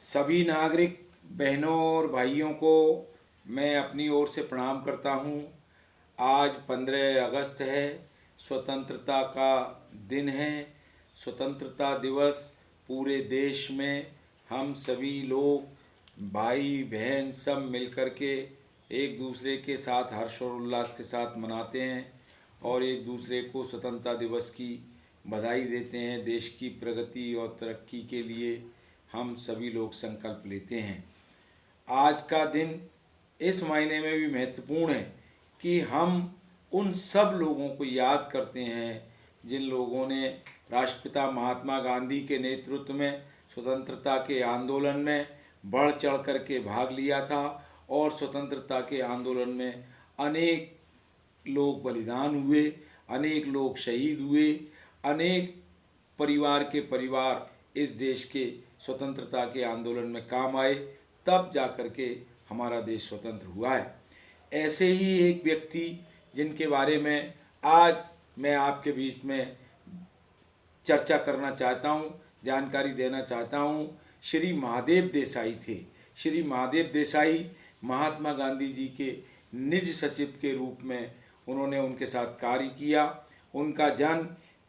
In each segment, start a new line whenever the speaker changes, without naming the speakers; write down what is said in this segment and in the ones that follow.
सभी नागरिक बहनों और भाइयों को मैं अपनी ओर से प्रणाम करता हूँ। आज 15 अगस्त है, स्वतंत्रता का दिन है। स्वतंत्रता दिवस पूरे देश में हम सभी लोग भाई बहन सब मिलकर के एक दूसरे के साथ हर्ष और उल्लास के साथ मनाते हैं और एक दूसरे को स्वतंत्रता दिवस की बधाई देते हैं। देश की प्रगति और तरक्की के लिए हम सभी लोग संकल्प लेते हैं। आज का दिन इस मायने में भी महत्वपूर्ण है कि हम उन सब लोगों को याद करते हैं जिन लोगों ने राष्ट्रपिता महात्मा गांधी के नेतृत्व में स्वतंत्रता के आंदोलन में बढ़ चढ़ कर के भाग लिया था और स्वतंत्रता के आंदोलन में अनेक लोग बलिदान हुए, अनेक लोग शहीद हुए, अनेक परिवार के परिवार इस देश के स्वतंत्रता के आंदोलन में काम आए, तब जा कर के हमारा देश स्वतंत्र हुआ है। ऐसे ही एक व्यक्ति जिनके बारे में आज मैं आपके बीच में चर्चा करना चाहता हूँ, जानकारी देना चाहता हूँ, श्री महादेव देसाई थे। श्री महादेव देसाई महात्मा गांधी जी के निज सचिव के रूप में उन्होंने उनके साथ कार्य किया। उनका जन्म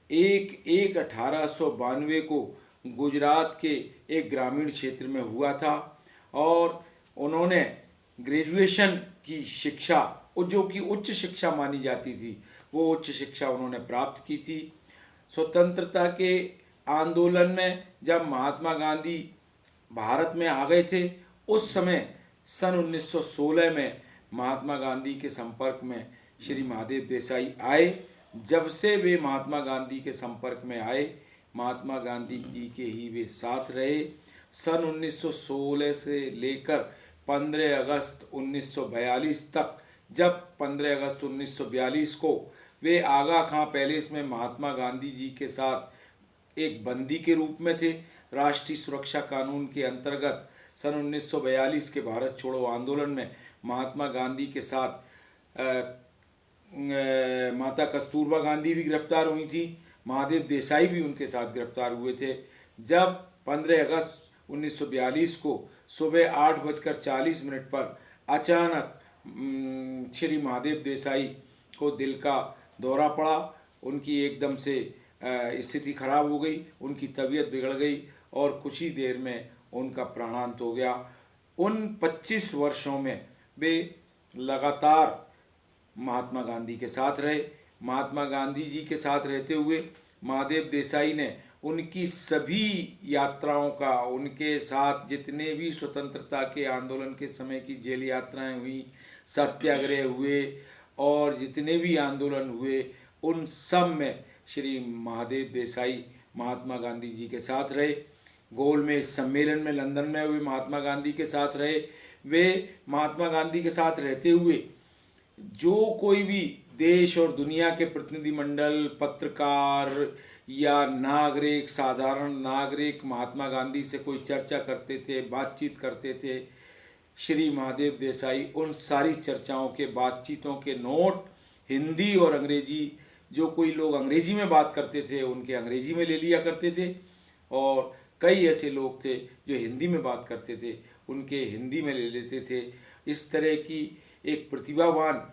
1/1/1892 को गुजरात के एक ग्रामीण क्षेत्र में हुआ था और उन्होंने ग्रेजुएशन की शिक्षा, जो कि उच्च शिक्षा मानी जाती थी, वो उच्च शिक्षा उन्होंने प्राप्त की थी। स्वतंत्रता के आंदोलन में जब महात्मा गांधी भारत में आ गए थे, उस समय सन 1916 में महात्मा गांधी के संपर्क में श्री महादेव देसाई आए। जब से वे महात्मा गांधी के संपर्क में आए, महात्मा गांधी जी के ही वे साथ रहे। सन 1916 से लेकर 15 अगस्त 1942 तक, जब 15 अगस्त 1942 को वे आगा खां पैलेस में महात्मा गांधी जी के साथ एक बंदी के रूप में थे। राष्ट्रीय सुरक्षा कानून के अंतर्गत सन 1942 के भारत छोड़ो आंदोलन में महात्मा गांधी के साथ माता कस्तूरबा गांधी भी गिरफ्तार हुई थी, महादेव देसाई भी उनके साथ गिरफ्तार हुए थे। जब 15 अगस्त 1942 को सुबह 8:40 पर अचानक श्री महादेव देसाई को दिल का दौरा पड़ा। उनकी एकदम से स्थिति खराब हो गई, उनकी तबीयत बिगड़ गई और कुछ ही देर में उनका प्राणांत हो गया। उन 25 वर्षों में वे लगातार महात्मा गांधी के साथ रहे। महात्मा गांधी जी के साथ रहते हुए महादेव देसाई ने उनकी सभी यात्राओं का, उनके साथ जितने भी स्वतंत्रता के आंदोलन के समय की जेल यात्राएं हुई, सत्याग्रह हुए और जितने भी आंदोलन हुए, उन सब में श्री महादेव देसाई महात्मा गांधी जी के साथ रहे। गोलमेज सम्मेलन में लंदन में वे महात्मा गांधी के साथ रहे। वे महात्मा गांधी के साथ रहते हुए जो कोई भी देश और दुनिया के प्रतिनिधिमंडल, पत्रकार या नागरिक, साधारण नागरिक महात्मा गांधी से कोई चर्चा करते थे, बातचीत करते थे, श्री महादेव देसाई उन सारी चर्चाओं के, बातचीतों के नोट हिंदी और अंग्रेजी, जो कोई लोग अंग्रेजी में बात करते थे उनके अंग्रेजी में ले लिया करते थे और कई ऐसे लोग थे जो हिंदी में बात करते थे, उनके हिंदी में ले लेते थे। इस तरह की एक प्रतिभावान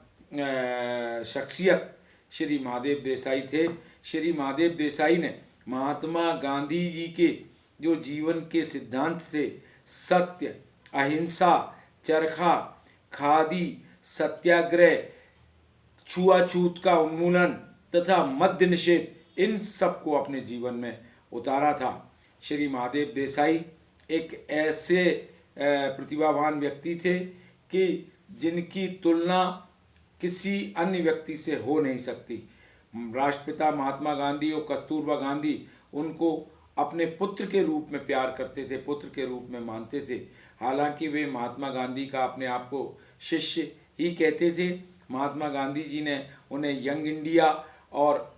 शख्सियत श्री महादेव देसाई थे। श्री महादेव देसाई ने महात्मा गांधी जी के जो जीवन के सिद्धांत थे, सत्य, अहिंसा, चरखा, खादी, सत्याग्रह, छुआछूत का उन्मूलन तथा मद्य निषेध, इन सब को अपने जीवन में उतारा था। श्री महादेव देसाई एक ऐसे प्रतिभावान व्यक्ति थे कि जिनकी तुलना किसी अन्य व्यक्ति से हो नहीं सकती। राष्ट्रपिता महात्मा गांधी और कस्तूरबा गांधी उनको अपने पुत्र के रूप में प्यार करते थे, पुत्र के रूप में मानते थे। हालांकि वे महात्मा गांधी का अपने आप को शिष्य ही कहते थे। महात्मा गांधी जी ने उन्हें यंग इंडिया और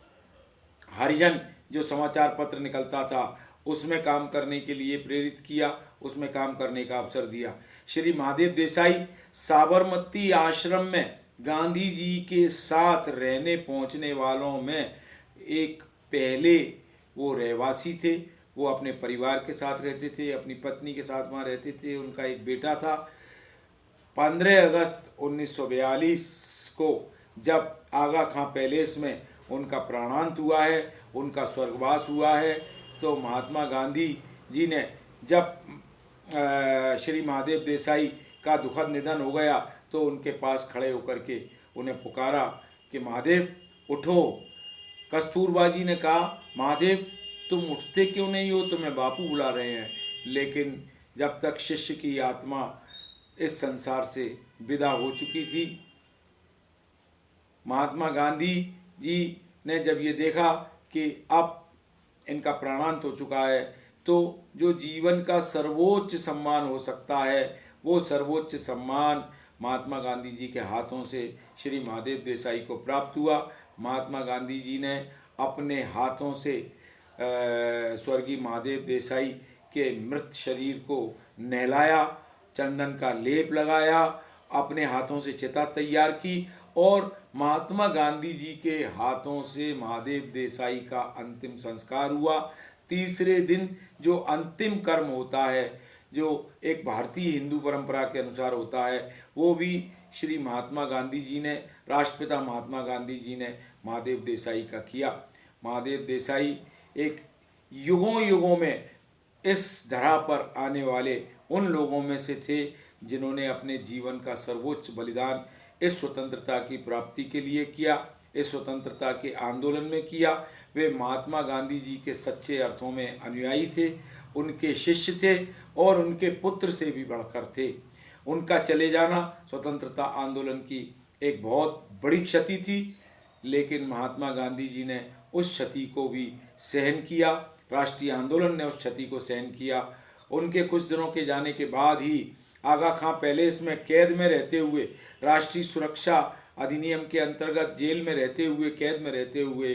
हरिजन जो समाचार पत्र निकलता था उसमें काम करने के लिए प्रेरित किया, उसमें काम करने का अवसर दिया। श्री महादेव देसाई साबरमती आश्रम में गांधी जी के साथ रहने पहुंचने वालों में एक पहले वो रहवासी थे। वो अपने परिवार के साथ रहते थे, अपनी पत्नी के साथ वहाँ रहते थे, उनका एक बेटा था। 15 अगस्त 1942 को जब आगा खां पैलेस में उनका प्राणांत हुआ है, उनका स्वर्गवास हुआ है, तो महात्मा गांधी जी ने जब श्री महादेव देसाई का दुखद निधन हो गया तो उनके पास खड़े होकर के उन्हें पुकारा कि महादेव उठो। कस्तूरबा जी ने कहा, महादेव तुम उठते क्यों नहीं हो, तुम्हें बापू बुला रहे हैं। लेकिन जब तक शिष्य की आत्मा इस संसार से विदा हो चुकी थी, महात्मा गांधी जी ने जब ये देखा कि अब इनका प्राणांत हो चुका है, तो जो जीवन का सर्वोच्च सम्मान हो सकता है वो सर्वोच्च सम्मान महात्मा गांधी जी के हाथों से श्री महादेव देसाई को प्राप्त हुआ। महात्मा गांधी जी ने अपने हाथों से स्वर्गीय महादेव देसाई के मृत शरीर को नहलाया, चंदन का लेप लगाया, अपने हाथों से चिता तैयार की और महात्मा गांधी जी के हाथों से महादेव देसाई का अंतिम संस्कार हुआ। तीसरे दिन जो अंतिम कर्म होता है, जो एक भारतीय हिंदू परंपरा के अनुसार होता है, वो भी श्री महात्मा गांधी जी ने, राष्ट्रपिता महात्मा गांधी जी ने महादेव देसाई का किया। महादेव देसाई एक युगों युगों में इस धरा पर आने वाले उन लोगों में से थे जिन्होंने अपने जीवन का सर्वोच्च बलिदान इस स्वतंत्रता की प्राप्ति के लिए किया, इस स्वतंत्रता के आंदोलन में किया। वे महात्मा गांधी जी के सच्चे अर्थों में अनुयायी थे, उनके शिष्य थे और उनके पुत्र से भी बढ़कर थे। उनका चले जाना स्वतंत्रता आंदोलन की एक बहुत बड़ी क्षति थी, लेकिन महात्मा गांधी जी ने उस क्षति को भी सहन किया, राष्ट्रीय आंदोलन ने उस क्षति को सहन किया। उनके कुछ दिनों के जाने के बाद ही आगा खां पैलेस में कैद में रहते हुए, राष्ट्रीय सुरक्षा अधिनियम के अंतर्गत जेल में रहते हुए, कैद में रहते हुए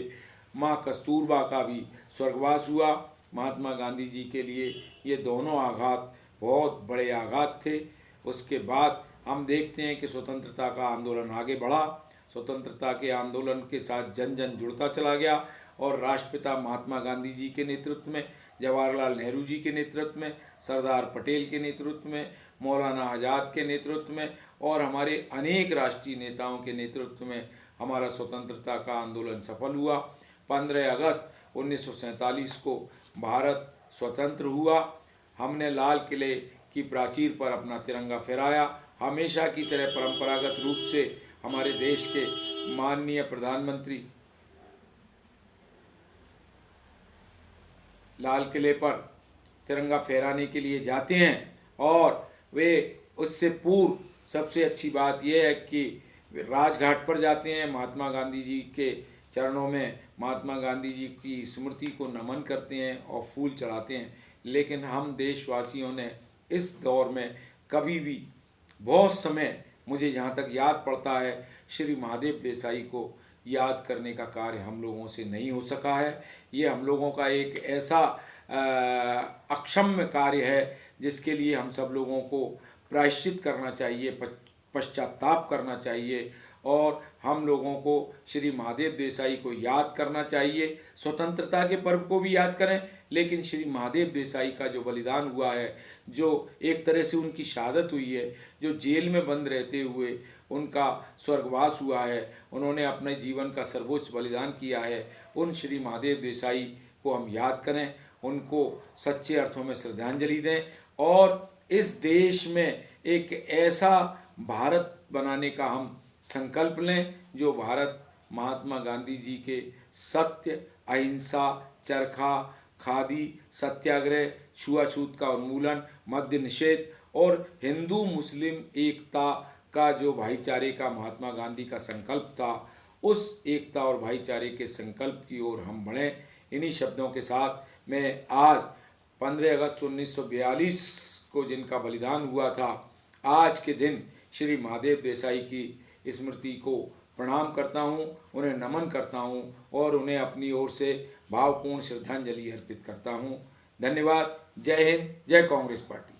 माँ कस्तूरबा का भी स्वर्गवास हुआ। महात्मा गांधी जी के लिए ये दोनों आघात बहुत बड़े आघात थे। उसके बाद हम देखते हैं कि स्वतंत्रता का आंदोलन आगे बढ़ा, स्वतंत्रता के आंदोलन के साथ जन जन जुड़ता चला गया और राष्ट्रपिता महात्मा गांधी जी के नेतृत्व में, जवाहरलाल नेहरू जी के नेतृत्व में, सरदार पटेल के नेतृत्व में, मौलाना आज़ाद के नेतृत्व में और हमारे अनेक राष्ट्रीय नेताओं के नेतृत्व में हमारा स्वतंत्रता का आंदोलन सफल हुआ। 15 अगस्त 1947 को भारत स्वतंत्र हुआ। हमने लाल किले की प्राचीर पर अपना तिरंगा फहराया। हमेशा की तरह परंपरागत रूप से हमारे देश के माननीय प्रधानमंत्री लाल किले पर तिरंगा फहराने के लिए जाते हैं और वे उससे पूर्व सबसे अच्छी बात यह है कि राजघाट पर जाते हैं, महात्मा गांधी जी के चरणों में महात्मा गांधी जी की स्मृति को नमन करते हैं और फूल चढ़ाते हैं। लेकिन हम देशवासियों ने इस दौर में कभी भी, बहुत समय मुझे जहाँ तक याद पड़ता है, श्री महादेव देसाई को याद करने का कार्य हम लोगों से नहीं हो सका है। ये हम लोगों का एक ऐसा अक्षम्य कार्य है जिसके लिए हम सब लोगों को प्रायश्चित करना चाहिए, पश्चाताप करना चाहिए और हम लोगों को श्री महादेव देसाई को याद करना चाहिए। स्वतंत्रता के पर्व को भी याद करें, लेकिन श्री महादेव देसाई का जो बलिदान हुआ है, जो एक तरह से उनकी शहादत हुई है, जो जेल में बंद रहते हुए उनका स्वर्गवास हुआ है, उन्होंने अपने जीवन का सर्वोच्च बलिदान किया है, उन श्री महादेव देसाई को हम याद करें, उनको सच्चे अर्थों में श्रद्धांजलि दें और इस देश में एक ऐसा भारत बनाने का हम संकल्प लें जो भारत महात्मा गांधी जी के सत्य, अहिंसा, चरखा, खादी, सत्याग्रह, छुआछूत का उन्मूलन, मद्य निषेध और हिंदू मुस्लिम एकता का जो भाईचारे का महात्मा गांधी का संकल्प था, उस एकता और भाईचारे के संकल्प की ओर हम बढ़ें। इन्हीं शब्दों के साथ मैं आज 15 अगस्त 1942 को जिनका बलिदान हुआ था, आज के दिन श्री महादेव देसाई की स्मृति को प्रणाम करता हूँ, उन्हें नमन करता हूँ और उन्हें अपनी ओर से भावपूर्ण श्रद्धांजलि अर्पित करता हूँ। धन्यवाद। जय हिंद, जय कांग्रेस पार्टी।